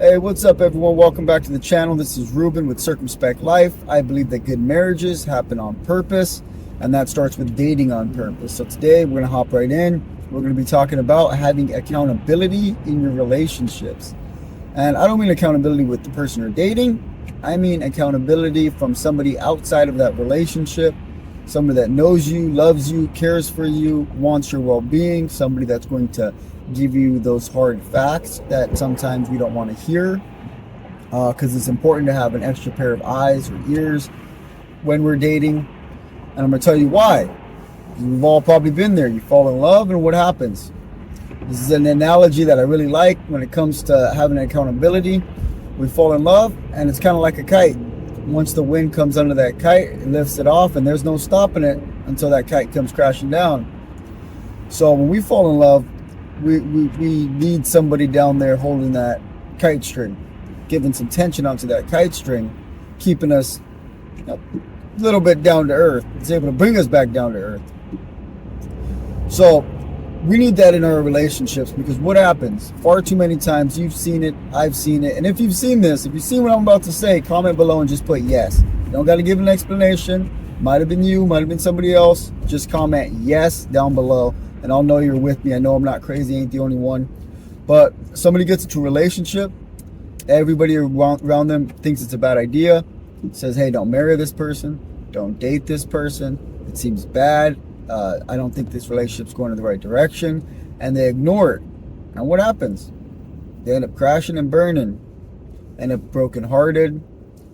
Hey, what's up, everyone? Welcome back to the channel. This is Ruben with Circumspect Life. I believe that good marriages happen on purpose, and that starts with dating on purpose. So today we're going to hop right in. We're going to be talking about having accountability in your relationships. And I don't mean accountability with the person you're dating. I mean accountability from somebody outside of that relationship, somebody that knows you, loves you, cares for you, wants your well-being, somebody that's going to give you those hard facts that sometimes we don't want to hear, because it's important to have an extra pair of eyes or ears when we're dating. And I'm going to tell you why. We've all probably been there. You fall in love, and what happens? This is an analogy that I really like when it comes to having accountability. We fall in love, and it's kind of like a kite. Once the wind comes under that kite, it lifts it off, and there's no stopping it until that kite comes crashing down. So when we fall in love, we need somebody down there holding that kite string, giving some tension onto that kite string, keeping us a little bit down to earth. It's able to bring us back down to earth. So we need that in our relationships, because what happens far too many times, you've seen it, I've seen it, and if you've seen this, if you've seen what I'm about to say, comment below and just put yes. You don't got to give an explanation. Might have been you, might have been somebody else. Just comment yes down below, and I'll know you're with me. I know I'm not crazy, ain't the only one. But somebody gets into a relationship, everybody around them thinks it's a bad idea. Says, hey, don't marry this person, don't date this person, it seems bad, I don't think this relationship's going in the right direction, and they ignore it. And what happens? They end up crashing and burning, end up brokenhearted,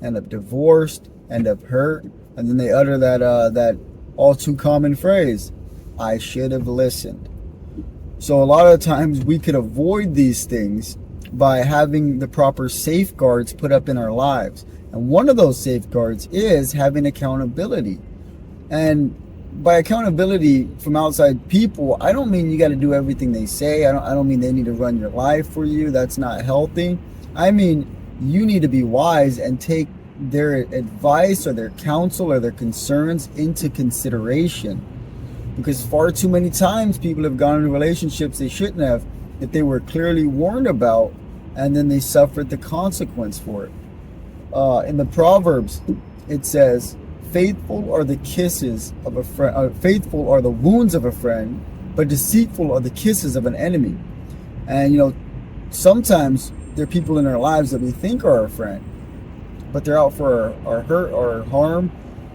end up divorced, end up hurt, and then they utter that all too common phrase, I should have listened. So a lot of times we could avoid these things by having the proper safeguards put up in our lives. And one of those safeguards is having accountability. And by accountability from outside people, I don't mean you got to do everything they say. I don't mean they need to run your life for you. That's not healthy. I mean, you need to be wise and take their advice or their counsel or their concerns into consideration. Because far too many times people have gone into relationships they shouldn't have, that they were clearly warned about, and then they suffered the consequence for it. In the Proverbs, it says, faithful are the kisses of a friend, faithful are the wounds of a friend, but deceitful are the kisses of an enemy. And you know, sometimes there are people in our lives that we think are our friend, but they're out for our hurt or harm.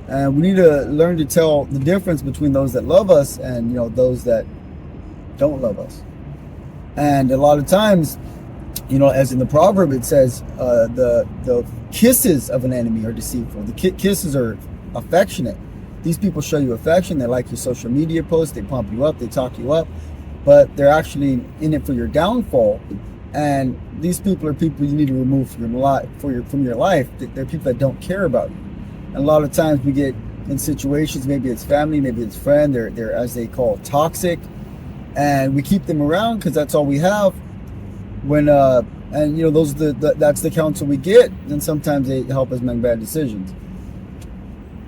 And we need to learn to tell the difference between those that love us and, you know, those that don't love us. And a lot of times, you know, as in the proverb, it says the kisses of an enemy are deceitful. The kisses are affectionate. These people show you affection. They like your social media posts. They pump you up. They talk you up. But they're actually in it for your downfall. And these people are people you need to remove from your life. They're people that don't care about you. And a lot of times we get in situations, maybe it's family, maybe it's friend, they're as they call toxic, and we keep them around because that's all we have. When and you know, that's the counsel we get. Then sometimes they help us make bad decisions.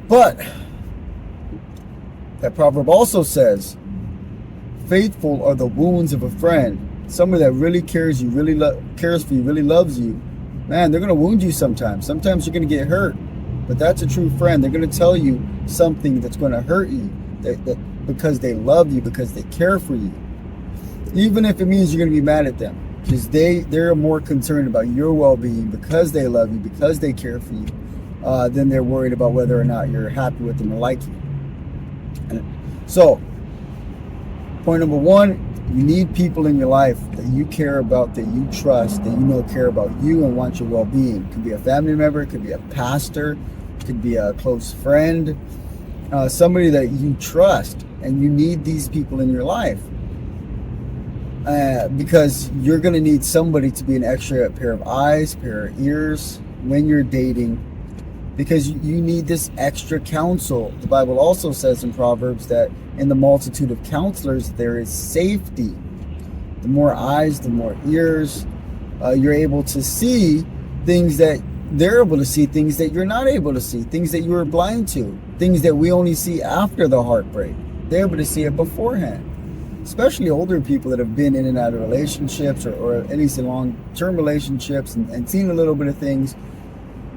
But that proverb also says, faithful are the wounds of a friend. Somebody that really cares you, really cares for you, really loves you. Man, they're gonna wound you sometimes. Sometimes you're gonna get hurt. But that's a true friend. They're going to tell you something that's going to hurt you, that because they love you, because they care for you. Even if it means you're going to be mad at them, because they're more concerned about your well-being, because they love you, because they care for you, than they're worried about whether or not you're happy with them or like you. And so, point number one, you need people in your life that you care about, that you trust, that you know care about you and want your well-being. It could be a family member, it could be a pastor, it could be a close friend, somebody that you trust, and you need these people in your life. Because you're going to need somebody to be an extra pair of eyes, pair of ears when you're dating, because you need this extra counsel. The Bible also says in Proverbs that in the multitude of counselors there is safety. The more eyes, the more ears, you're able to see things that they're able to see, things that you're not able to see, things that you were blind to, things that we only see after the heartbreak. They're able to see it beforehand. especially older people that have been in and out of relationships, or at least in long-term relationships, and seen a little bit of things.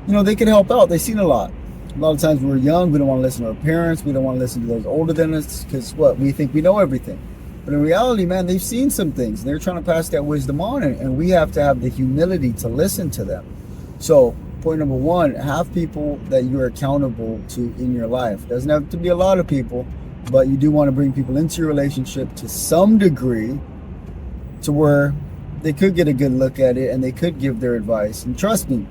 They can help out. They've seen a lot. A lot of times when we're young, we don't want to listen to our parents. We don't want to listen to those older than us, because we think we know everything. But in reality, man, they've seen some things, and they're trying to pass that wisdom on, and we have to have the humility to listen to them. So point number one, have people that you're accountable to in your life. It doesn't have to be a lot of people, but you do want to bring people into your relationship to some degree, to where they could get a good look at it and they could give their advice. And trust me,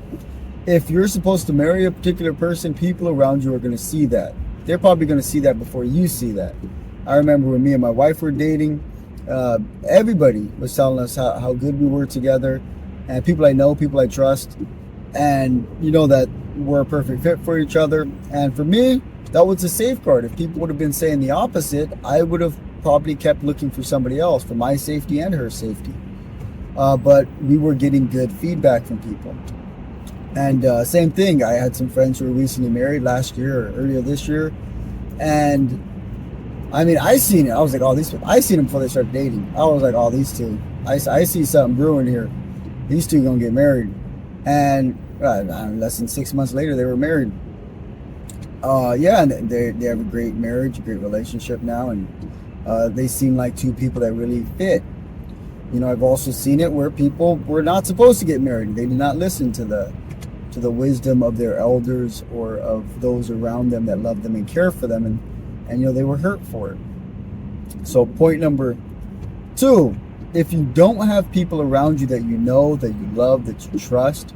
if you're supposed to marry a particular person, people around you are going to see that. They're probably going to see that before you see that. I remember when me and my wife were dating, everybody was telling us how good we were together, and people I know, people I trust, and that we're a perfect fit for each other. And for me, that was a safeguard. If people would have been saying the opposite, I would have probably kept looking for somebody else for my safety and her safety. But we were getting good feedback from people. And same thing, I had some friends who were recently married last year or earlier this year, and I mean, I seen it. I was like, oh, these people, I seen them before they started dating. I was like, oh, these two, I see something brewing here. These two gonna get married. And less than 6 months later, they were married. Yeah, and they have a great marriage, a great relationship now, and they seem like two people that really fit. I've also seen it where people were not supposed to get married. They did not listen to the wisdom of their elders or of those around them that love them and care for them, and they were hurt for it. So point number two, if you don't have people around you that you know, that you love, that you trust,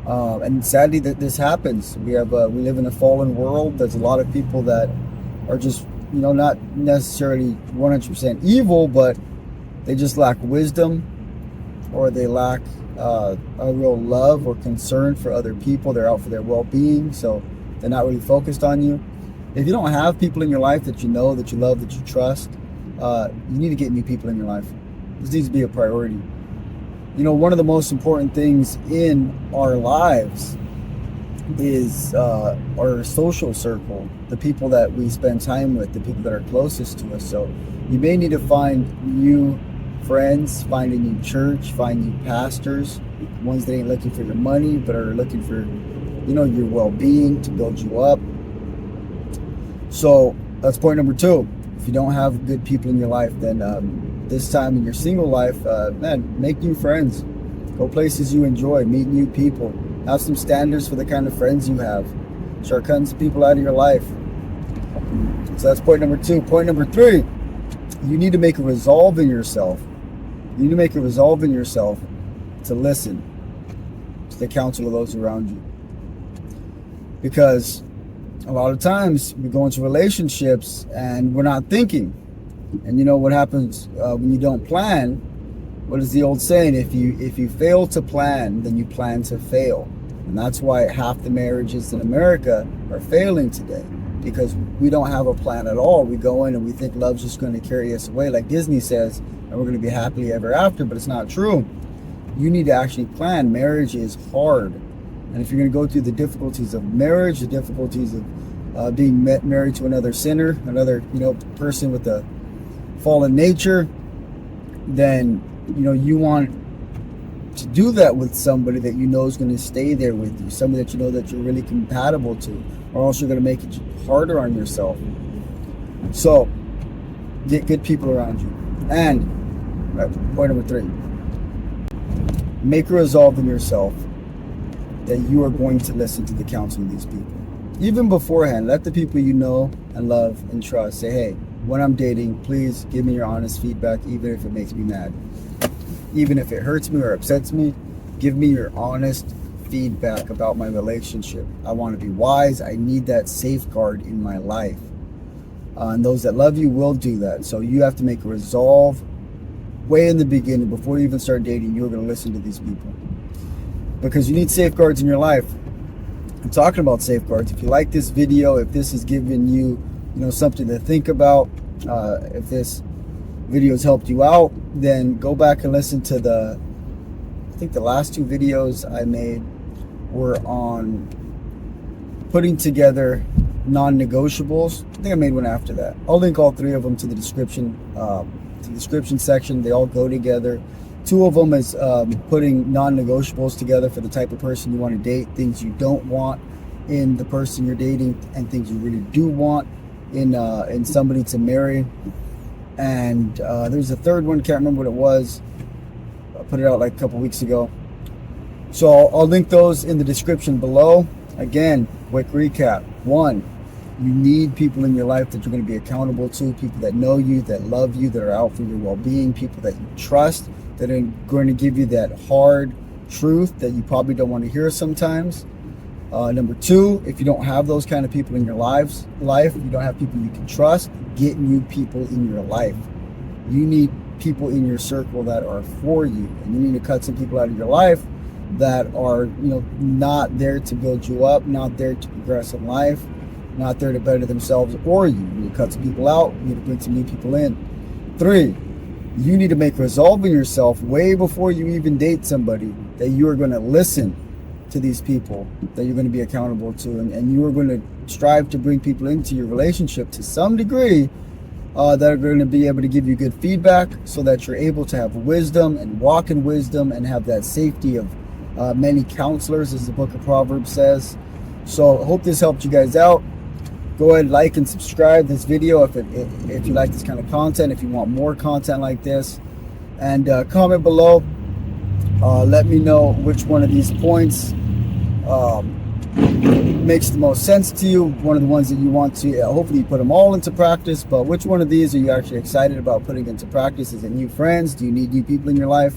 and sadly that this happens. We live in a fallen world. There's a lot of people that are just not necessarily 100% evil, but they just lack wisdom, or they lack a real love or concern for other people. They're out for their well-being, so they're not really focused on you. If you don't have people in your life that you know, that you love, that you trust, you need to get new people in your life. This needs to be a priority. One of the most important things in our lives is our social circle, the people that we spend time with, the people that are closest to us. So you may need to find new friends, find a new church, find new pastors, ones that ain't looking for your money, but are looking for, your well-being, to build you up. So that's point number two. If you don't have good people in your life, then this time in your single life, make new friends. Go places you enjoy, meet new people. Have some standards for the kind of friends you have. Start cutting some people out of your life. So that's point number two. Point number three, you need to make a resolve in yourself. You need to make a resolve in yourself to listen to the counsel of those around you. Because a lot of times we go into relationships and we're not thinking. And what happens when you don't plan? What is the old saying? If you fail to plan, then you plan to fail. And that's why half the marriages in America are failing today, because we don't have a plan at all. We go in and we think love's just going to carry us away, like Disney says, and we're going to be happily ever after, but it's not true. You need to actually plan. Marriage is hard. And if you're going to go through the difficulties of marriage, the difficulties of being married to another sinner, another person with a fallen nature, then you want to do that with somebody that is going to stay there with you, somebody that that you're really compatible to, or else you're going to make it harder on yourself. So get good people around you. And point number three, make a resolve in yourself that you are going to listen to the counsel of these people. Even beforehand, let the people you know and love and trust say, hey, when I'm dating, please give me your honest feedback, even if it makes me mad. Even if it hurts me or upsets me, give me your honest feedback about my relationship. I want to be wise. I need that safeguard in my life. And those that love you will do that. So you have to make a resolve way in the beginning, before you even start dating. You're going to listen to these people, because you need safeguards in your life. I'm talking about safeguards. If you like this video, if this has given you, something to think about, if this video has helped you out, then go back and listen to I think the last two videos I made were on putting together non-negotiables. I think I made one after that. I'll link all three of them to the description the description section. They all go together. 2 of them is putting non-negotiables together for the type of person you want to date, things you don't want in the person you're dating, and things you really do want in somebody to marry. And there's a 3rd one, can't remember what it was. I put it out like a couple weeks ago. So I'll link those in the description below. Again, quick recap. 1, you need people in your life that you're going to be accountable to, people that know you, that love you, that are out for your well-being, people that you trust, that are going to give you that hard truth that you probably don't want to hear sometimes. Number 2, if you don't have those kind of people in your life, you don't have people you can trust, get new people in your life. You need people in your circle that are for you, and you need to cut some people out of your life that are, not there to build you up, not there to progress in life, not there to better themselves or you. You need to cut some people out, you need to bring some new people in. 3, you need to make resolve in yourself way before you even date somebody that you are going to listen to these people that you're going to be accountable to, and you are going to strive to bring people into your relationship to some degree that are going to be able to give you good feedback, so that you're able to have wisdom and walk in wisdom and have that safety of many counselors, as the book of Proverbs says. So I hope this helped you guys out. Go ahead, like and subscribe this video if you like this kind of content, if you want more content like this, and comment below. Let me know which one of these points makes the most sense to you, one of the ones that you want to hopefully put them all into practice. But which one of these are you actually excited about putting into practice? Is it new friends? Do you need new people in your life?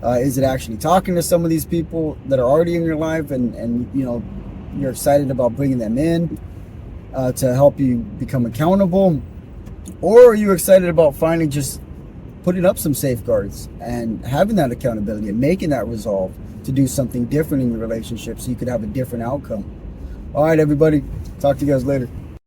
Is it actually talking to some of these people that are already in your life, and you're excited about bringing them in to help you become accountable? Or are you excited about finally just putting up some safeguards and having that accountability and making that resolve to do something different in your relationship so you could have a different outcome? All right, everybody. Talk to you guys later.